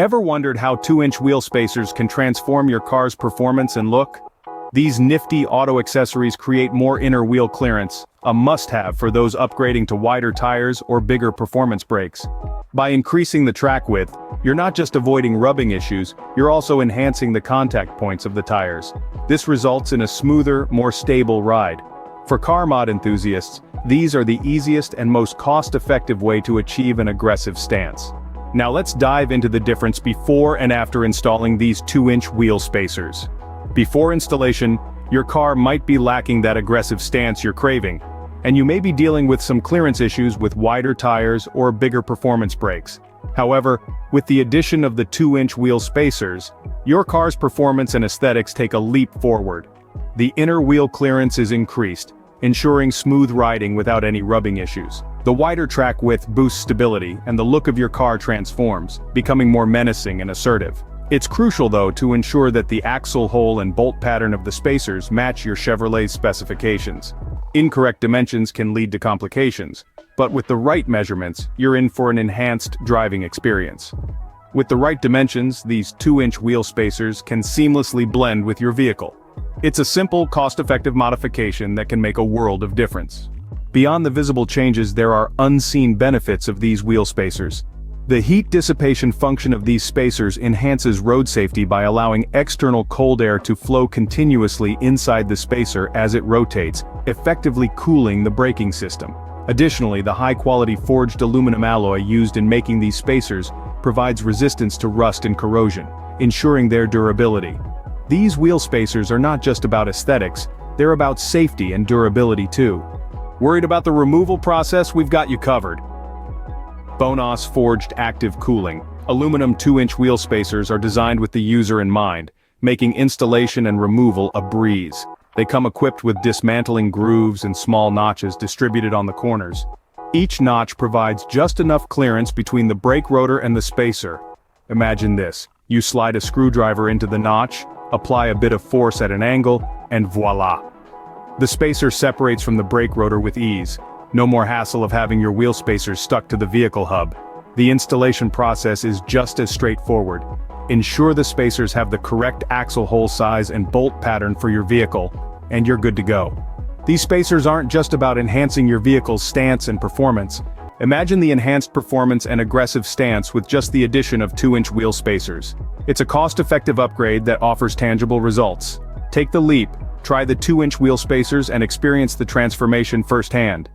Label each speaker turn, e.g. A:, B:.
A: Ever wondered how 2-inch wheel spacers can transform your car's performance and look? These nifty auto accessories create more inner wheel clearance, a must-have for those upgrading to wider tires or bigger performance brakes. By increasing the track width, you're not just avoiding rubbing issues, you're also enhancing the contact points of the tires. This results in a smoother, more stable ride. For car mod enthusiasts, these are the easiest and most cost-effective way to achieve an aggressive stance. Now let's dive into the difference before and after installing these 2-inch wheel spacers. Before installation, your car might be lacking that aggressive stance you're craving, and you may be dealing with some clearance issues with wider tires or bigger performance brakes. However, with the addition of the 2-inch wheel spacers, your car's performance and aesthetics take a leap forward. The inner wheel clearance is increased, ensuring smooth riding without any rubbing issues. The wider track width boosts stability, and the look of your car transforms, becoming more menacing and assertive. It's crucial though to ensure that the axle hole and bolt pattern of the spacers match your Chevrolet's specifications. Incorrect dimensions can lead to complications, but with the right measurements, you're in for an enhanced driving experience. With the right dimensions, these 2-inch wheel spacers can seamlessly blend with your vehicle. It's a simple, cost-effective modification that can make a world of difference. Beyond the visible changes, there are unseen benefits of these wheel spacers. The heat dissipation function of these spacers enhances road safety by allowing external cold air to flow continuously inside the spacer as it rotates, effectively cooling the braking system. Additionally, the high-quality forged aluminum alloy used in making these spacers provides resistance to rust and corrosion, ensuring their durability. These wheel spacers are not just about aesthetics, they're about safety and durability too. Worried about the removal process? We've got you covered. Bonoss Forged Active Cooling. Aluminum 2-inch wheel spacers are designed with the user in mind, making installation and removal a breeze. They come equipped with dismantling grooves and small notches distributed on the corners. Each notch provides just enough clearance between the brake rotor and the spacer. Imagine this: you slide a screwdriver into the notch, apply a bit of force at an angle, and voila! The spacer separates from the brake rotor with ease. No more hassle of having your wheel spacers stuck to the vehicle hub. The installation process is just as straightforward. Ensure the spacers have the correct axle hole size and bolt pattern for your vehicle, and you're good to go. These spacers aren't just about enhancing your vehicle's stance and performance. Imagine the enhanced performance and aggressive stance with just the addition of 2-inch wheel spacers. It's a cost-effective upgrade that offers tangible results. Take the leap, try the 2-inch wheel spacers and experience the transformation firsthand.